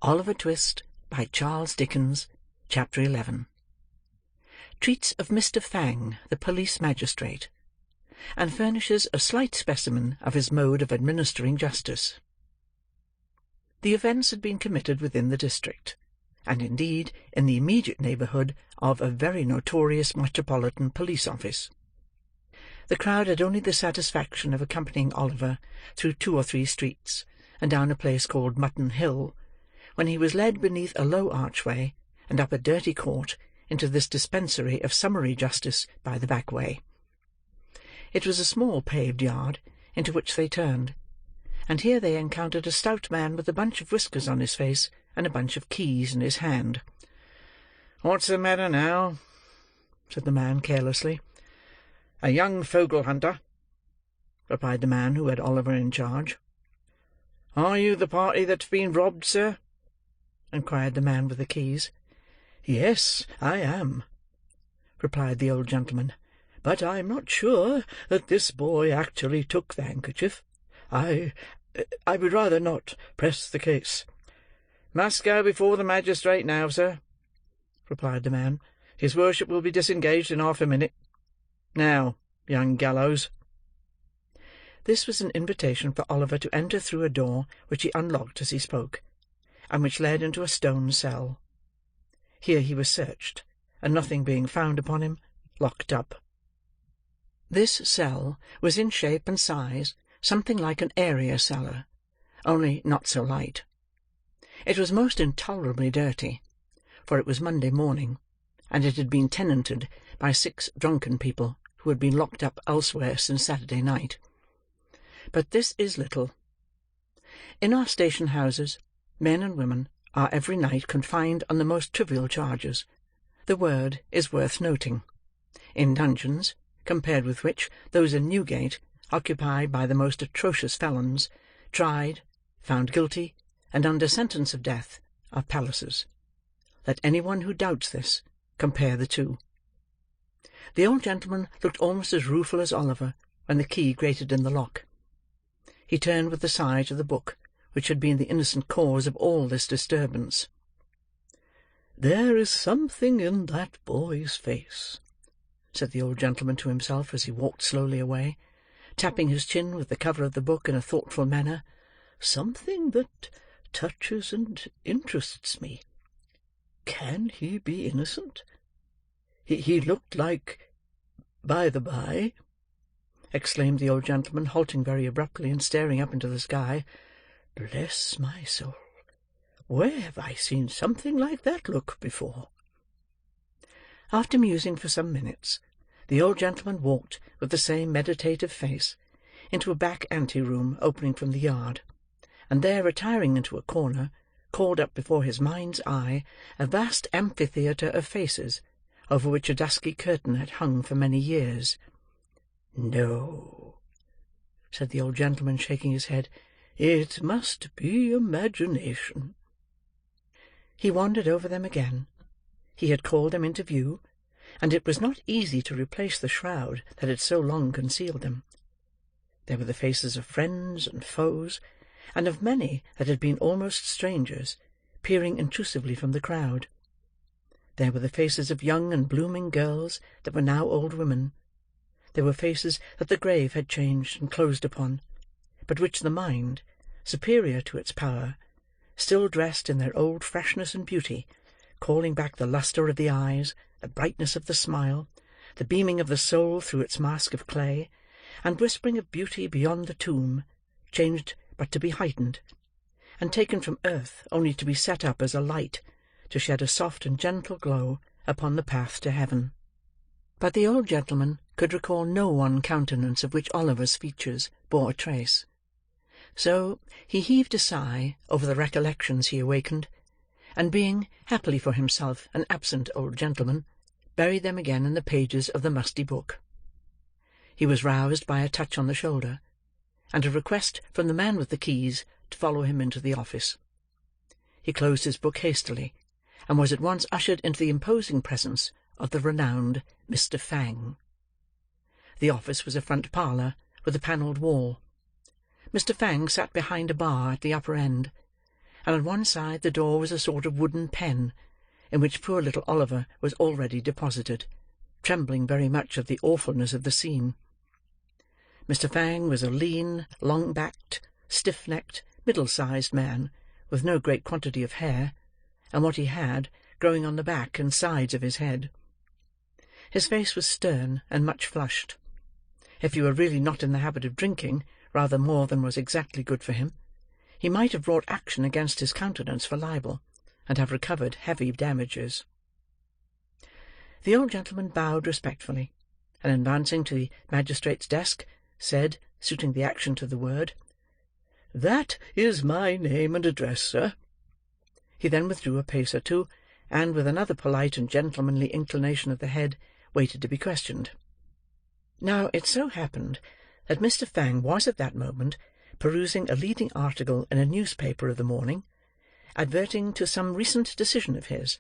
Oliver Twist, by Charles Dickens. Chapter 11. Treats of Mr. Fang, the police magistrate, and furnishes a slight specimen of his mode of administering justice. The offence had been committed within the district, and indeed in the immediate neighbourhood of a very notorious metropolitan police office. The crowd had only the satisfaction of accompanying Oliver through 2 or 3 streets, and down a place called Mutton Hill, when he was led beneath a low archway, and up a dirty court, into this dispensary of summary justice by the back way. It was a small paved yard, into which they turned, and here they encountered a stout man with a bunch of whiskers on his face, and a bunch of keys in his hand. "What's the matter now?" said the man carelessly. "A young fogle hunter," replied the man who had Oliver in charge. "Are you the party that's been robbed, sir?" inquired the man with the keys. "Yes, I am," replied the old gentleman. "But I'm not sure that this boy actually took the handkerchief. I would rather not press the case." "Must go before the magistrate now, sir," replied the man. "His worship will be disengaged in half a minute. Now, young gallows." This was an invitation for Oliver to enter through a door which he unlocked as he spoke, and which led into a stone cell. Here he was searched, and nothing being found upon him, locked up. This cell was in shape and size something like an area cellar, only not so light. It was most intolerably dirty, for it was Monday morning, and it had been tenanted by 6 drunken people who had been locked up elsewhere since Saturday night. But this is little. In our station houses, men and women are every night confined on the most trivial charges. The word is worth noting. In dungeons, compared with which those in Newgate, occupied by the most atrocious felons, tried, found guilty, and under sentence of death, are palaces. Let any one who doubts this, compare the two. The old gentleman looked almost as rueful as Oliver when the key grated in the lock. He turned with a sigh to the book, which had been the innocent cause of all this disturbance. "There is something in that boy's face," said the old gentleman to himself as he walked slowly away, tapping his chin with the cover of the book in a thoughtful manner. "Something that touches and interests me. Can he be innocent? He looked like... By the by," exclaimed the old gentleman, halting very abruptly, and staring up into the sky, "bless my soul, where have I seen something like that look before?" After musing for some minutes, the old gentleman walked with the same meditative face into a back ante-room opening from the yard, and there retiring into a corner, called up before his mind's eye a vast amphitheatre of faces, over which a dusky curtain had hung for many years. "No," said the old gentleman, shaking his head, "it must be imagination." He wandered over them again. He had called them into view, and it was not easy to replace the shroud that had so long concealed them. There were the faces of friends and foes, and of many that had been almost strangers, peering intrusively from the crowd. There were the faces of young and blooming girls that were now old women. There were faces that the grave had changed and closed upon, but which the mind, superior to its power, still dressed in their old freshness and beauty, calling back the lustre of the eyes, the brightness of the smile, the beaming of the soul through its mask of clay, and whispering of beauty beyond the tomb, changed but to be heightened, and taken from earth only to be set up as a light, to shed a soft and gentle glow upon the path to heaven. But the old gentleman could recall no one countenance of which Oliver's features bore a trace. So, he heaved a sigh over the recollections he awakened, and being, happily for himself, an absent old gentleman, buried them again in the pages of the musty book. He was roused by a touch on the shoulder, and a request from the man with the keys to follow him into the office. He closed his book hastily, and was at once ushered into the imposing presence of the renowned Mr. Fang. The office was a front parlour with a panelled wall. Mr. Fang sat behind a bar at the upper end, and on one side the door was a sort of wooden pen, in which poor little Oliver was already deposited, trembling very much at the awfulness of the scene. Mr. Fang was a lean, long-backed, stiff-necked, middle-sized man, with no great quantity of hair, and what he had, growing on the back and sides of his head. His face was stern and much flushed. If he were really not in the habit of drinking rather more than was exactly good for him, he might have brought action against his countenance for libel, and have recovered heavy damages. The old gentleman bowed respectfully, and advancing to the magistrate's desk, said, suiting the action to the word, "That is my name and address, sir." He then withdrew a pace or two, and, with another polite and gentlemanly inclination of the head, waited to be questioned. Now, it so happened that Mr. Fang was at that moment perusing a leading article in a newspaper of the morning, adverting to some recent decision of his,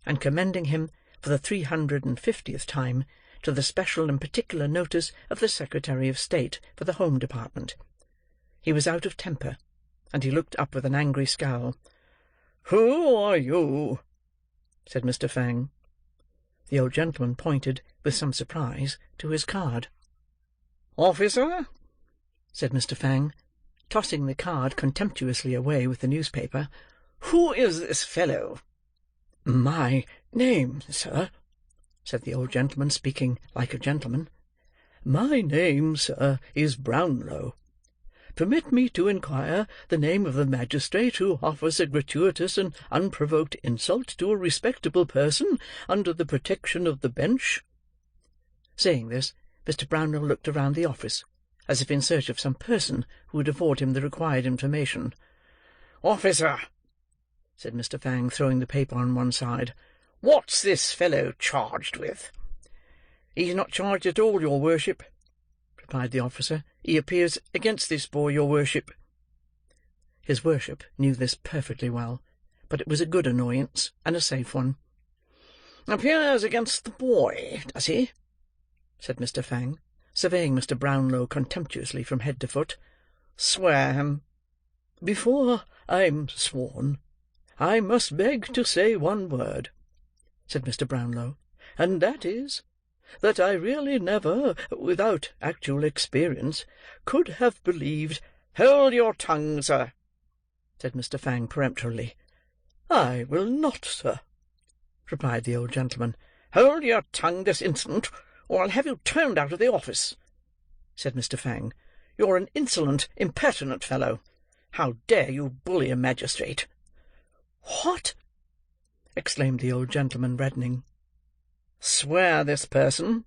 and commending him, for the 350th time, to the special and particular notice of the Secretary of State for the Home Department. He was out of temper, and he looked up with an angry scowl. "Who are you?" said Mr. Fang. The old gentleman pointed, with some surprise, to his card. "Officer," said Mr. Fang, tossing the card contemptuously away with the newspaper, "who is this fellow?" "My name, sir," said the old gentleman, speaking like a gentleman, "my name, sir, is Brownlow. Permit me to inquire the name of the magistrate who offers a gratuitous and unprovoked insult to a respectable person under the protection of the bench?" Saying this, Mr. Brownlow looked around the office, as if in search of some person who would afford him the required information. "Officer," said Mr. Fang, throwing the paper on one side, "what's this fellow charged with?" "He's not charged at all, your worship," replied the officer. "He appears against this boy, your worship." His worship knew this perfectly well, but it was a good annoyance, and a safe one. "Appears against the boy, does he?" said Mr. Fang, surveying Mr. Brownlow contemptuously from head to foot. "Swear him." "Before I'm sworn, I must beg to say one word," said Mr. Brownlow, "and that is, that I really never, without actual experience, could have believed—" "Hold your tongue, sir," said Mr. Fang peremptorily. "I will not, sir," replied the old gentleman. "Hold your tongue this instant, or I'll have you turned out of the office," said Mr. Fang. "You're an insolent, impertinent fellow. How dare you bully a magistrate?" "What!" exclaimed the old gentleman, reddening. "Swear this person,"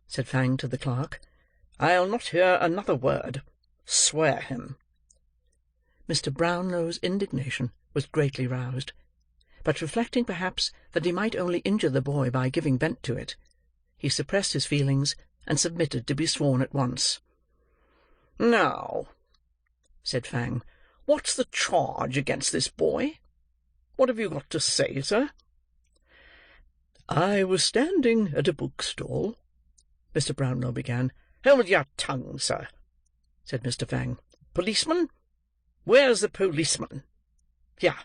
said Fang to the clerk. "I'll not hear another word. Swear him." Mr. Brownlow's indignation was greatly roused, but reflecting perhaps that he might only injure the boy by giving vent to it, he suppressed his feelings and submitted to be sworn at once. "Now," said Fang, "what's the charge against this boy? What have you got to say, sir?" "I was standing at a bookstall," Mr. Brownlow began. "Hold your tongue, sir," said Mr. Fang. "Policeman? Where's the policeman? Here,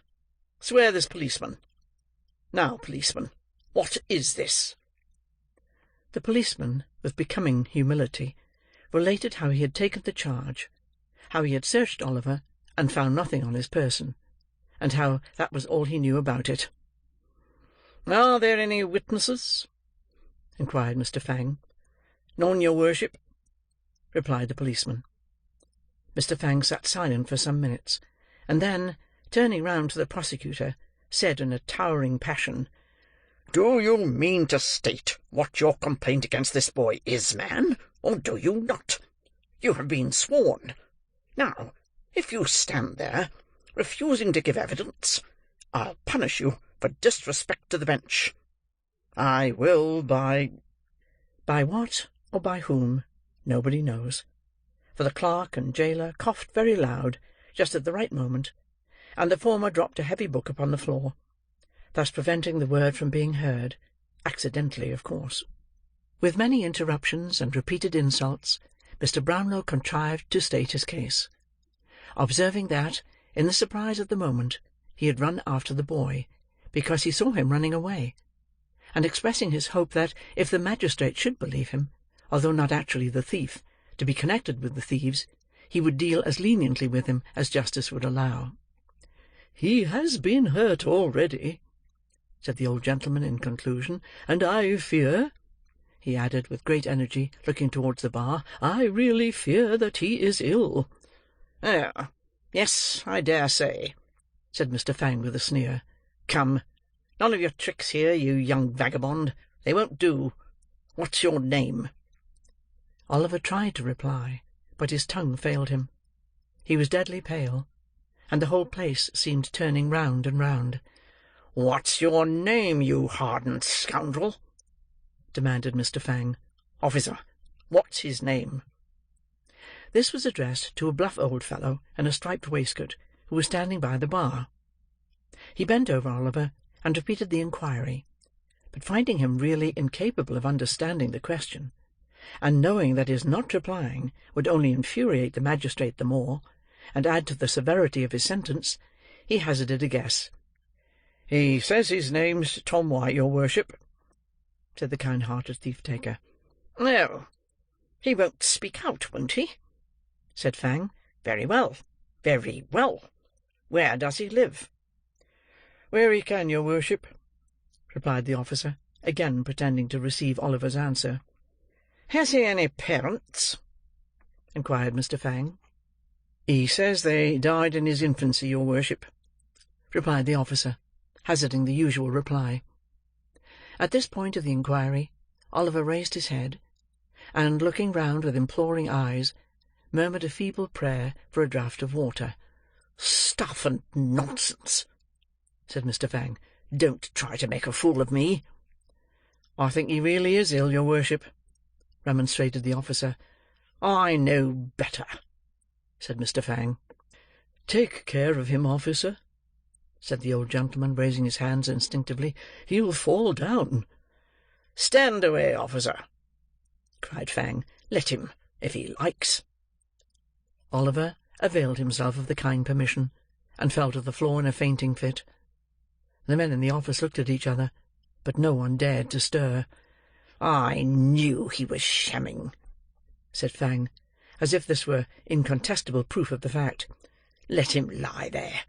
swear this policeman. Now, policeman, what is this?" The policeman, with becoming humility, related how he had taken the charge, how he had searched Oliver, and found nothing on his person, and how that was all he knew about it. "Are there any witnesses?" inquired Mr. Fang. "None, your worship," replied the policeman. Mr. Fang sat silent for some minutes, and then, turning round to the prosecutor, said in a towering passion, "Do you mean to state what your complaint against this boy is, man, or do you not? You have been sworn. Now, if you stand there, refusing to give evidence, I'll punish you for disrespect to the bench. I will by—" By what, or by whom, nobody knows, for the clerk and jailer coughed very loud, just at the right moment, and the former dropped a heavy book upon the floor, thus preventing the word from being heard, accidentally, of course. With many interruptions and repeated insults, Mr. Brownlow contrived to state his case, observing that, In the surprise of the moment, he had run after the boy, because he saw him running away; and expressing his hope that, if the magistrate should believe him, although not actually the thief, to be connected with the thieves, he would deal as leniently with him as justice would allow. "He has been hurt already," said the old gentleman in conclusion, "and I fear," he added, with great energy, looking towards the bar, "I really fear that he is ill." "Oh, yes, I dare say," said Mr. Fang with a sneer. "Come, none of your tricks here, you young vagabond. They won't do. What's your name?" Oliver tried to reply, but his tongue failed him. He was deadly pale, and the whole place seemed turning round and round. "What's your name, you hardened scoundrel?" demanded Mr. Fang. "Officer, what's his name?" This was addressed to a bluff old fellow in a striped waistcoat, who was standing by the bar. He bent over Oliver, and repeated the inquiry; but finding him really incapable of understanding the question, and knowing that his not replying would only infuriate the magistrate the more, and add to the severity of his sentence, he hazarded a guess. "He says his name's Tom White, your worship," said the kind-hearted thief-taker. "Oh, he won't speak out, won't he?" said Fang. "Very well, very well. Where does he live?" "Where he can, your worship," replied the officer, again pretending to receive Oliver's answer. "Has he any parents?" inquired Mr. Fang. "He says they died in his infancy, your worship," replied the officer, hazarding the usual reply. At this point of the inquiry, Oliver raised his head, and, looking round with imploring eyes, murmured a feeble prayer for a draught of water. "Stuff and nonsense!" said Mr. Fang. "Don't try to make a fool of me." "I think he really is ill, your worship," remonstrated the officer. "I know better," said Mr. Fang. "Take care of him, officer," said the old gentleman, raising his hands instinctively. "He'll fall down." "Stand away, officer," cried Fang. "Let him, if he likes." Oliver availed himself of the kind permission, and fell to the floor in a fainting fit. The men in the office looked at each other, but no one dared to stir. "I knew he was shamming," said Fang, as if this were incontestable proof of the fact. "Let him lie there.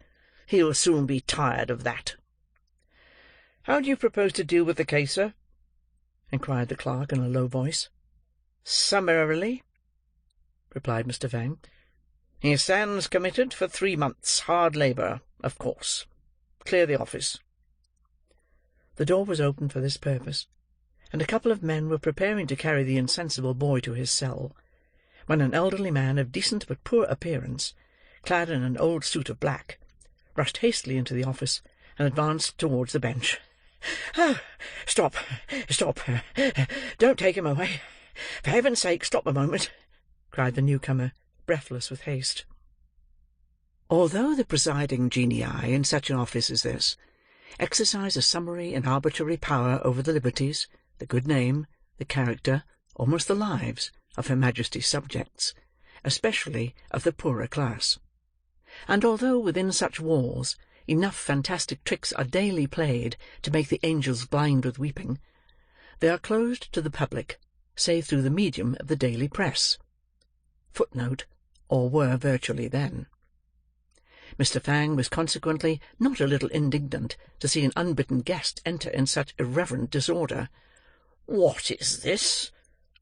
He'll soon be tired of that." "How do you propose to deal with the case, sir?" inquired the clerk in a low voice. "Summarily," replied Mr. Fang. "He stands committed for 3 months' hard labour, of course. Clear the office." The door was opened for this purpose, and a couple of men were preparing to carry the insensible boy to his cell, when an elderly man of decent but poor appearance, clad in an old suit of black, rushed hastily into the office, and advanced towards the bench. "Oh, stop! Stop! Don't take him away! For heaven's sake, stop a moment!" cried the newcomer, breathless with haste. Although the presiding genii in such an office as this exercise a summary and arbitrary power over the liberties, the good name, the character, almost the lives, of Her Majesty's subjects, especially of the poorer class, and although within such walls enough fantastic tricks are daily played to make the angels blind with weeping, they are closed to the public, save through the medium of the daily press. Footnote, or were virtually then. Mr. Fang was consequently not a little indignant to see an unbidden guest enter in such irreverent disorder. "What is this?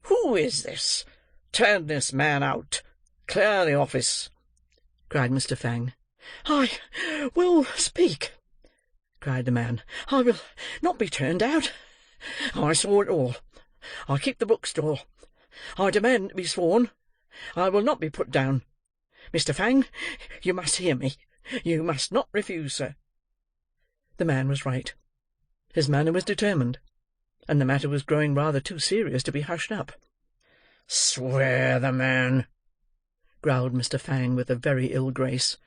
Who is this? Turn this man out. Clear the office," cried Mr. Fang. "I will speak," cried the man. "I will not be turned out. I saw it all. I keep the bookstall. I demand to be sworn. I will not be put down. Mr. Fang, you must hear me. You must not refuse, sir." The man was right. His manner was determined, and the matter was growing rather too serious to be hushed up. "Swear the man," growled Mr. Fang with a very ill grace.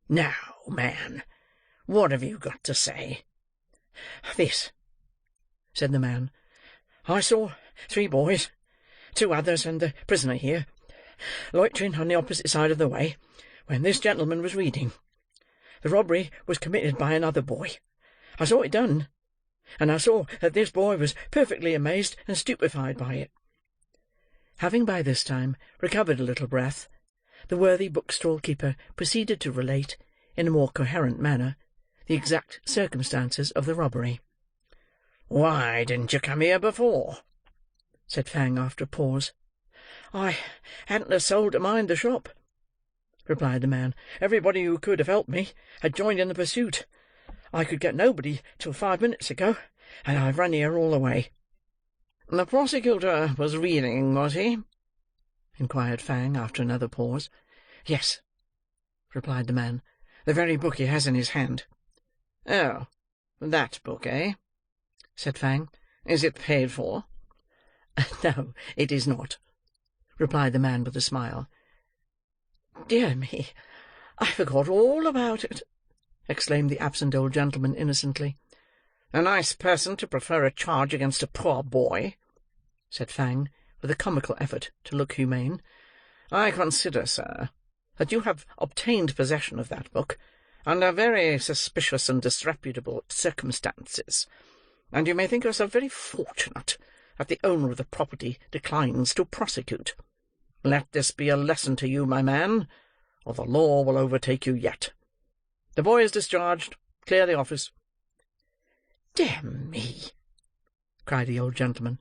"Now, man, what have you got to say?" "This," said the man. "I saw 3 boys, 2 others, and the prisoner here, loitering on the opposite side of the way, when this gentleman was reading. The robbery was committed by another boy. I saw it done, and I saw that this boy was perfectly amazed and stupefied by it." Having by this time recovered a little breath, the worthy bookstall keeper proceeded to relate, in a more coherent manner, the exact circumstances of the robbery. "Why didn't you come here before?" said Fang after a pause. "I hadn't a soul to mind the shop," replied the man. "Everybody who could have helped me had joined in the pursuit. I could get nobody till 5 minutes ago, and I've run here all the way." "The prosecutor was reading, was he?" inquired Fang after another pause. "Yes," replied the man. "The very book he has in his hand." "Oh, that book, eh?" said Fang. "Is it paid for?" "No, it is not," replied the man with a smile. "Dear me, I forgot all about it!" exclaimed the absent old gentleman innocently. "A nice person to prefer a charge against a poor boy," said Fang, with a comical effort to look humane. "I consider, sir, that you have obtained possession of that book under very suspicious and disreputable circumstances, and you may think yourself very fortunate that the owner of the property declines to prosecute. Let this be a lesson to you, my man, or the law will overtake you yet. The boy is discharged. Clear the office." "Damn me!" cried the old gentleman,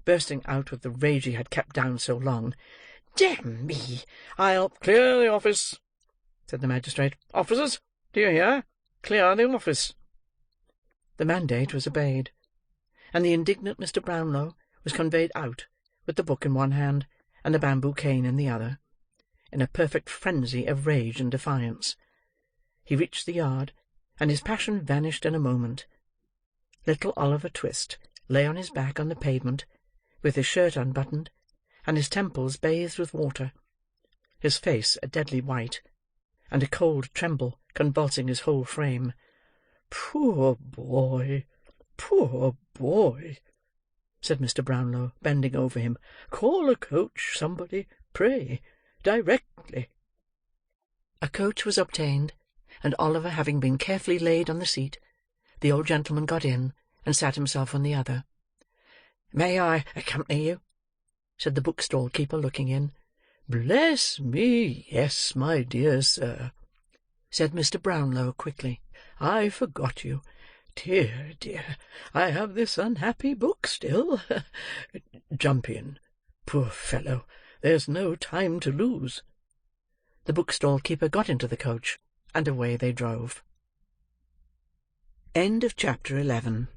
bursting out with the rage he had kept down so long. "Damn me! I'll—" "Clear the office," said the magistrate. "Officers, do you hear? Clear the office." The mandate was obeyed, and the indignant Mr. Brownlow was conveyed out, with the book in one hand, and the bamboo cane in the other, in a perfect frenzy of rage and defiance. He reached the yard, and his passion vanished in a moment. Little Oliver Twist lay on his back on the pavement, with his shirt unbuttoned, and his temples bathed with water, his face a deadly white, and a cold tremble convulsing his whole frame. "Poor boy, poor boy!" said Mr. Brownlow, bending over him. "Call a coach, somebody, pray, directly." A coach was obtained, and Oliver having been carefully laid on the seat, the old gentleman got in, and sat himself on the other. "May I accompany you?" said the bookstall keeper, looking in. "Bless me, yes, my dear sir," said Mr. Brownlow quickly. "I forgot you. Dear, dear, I have this unhappy book still. Jump in. Poor fellow, there's no time to lose." The bookstall keeper got into the coach, and away they drove. Chapter 11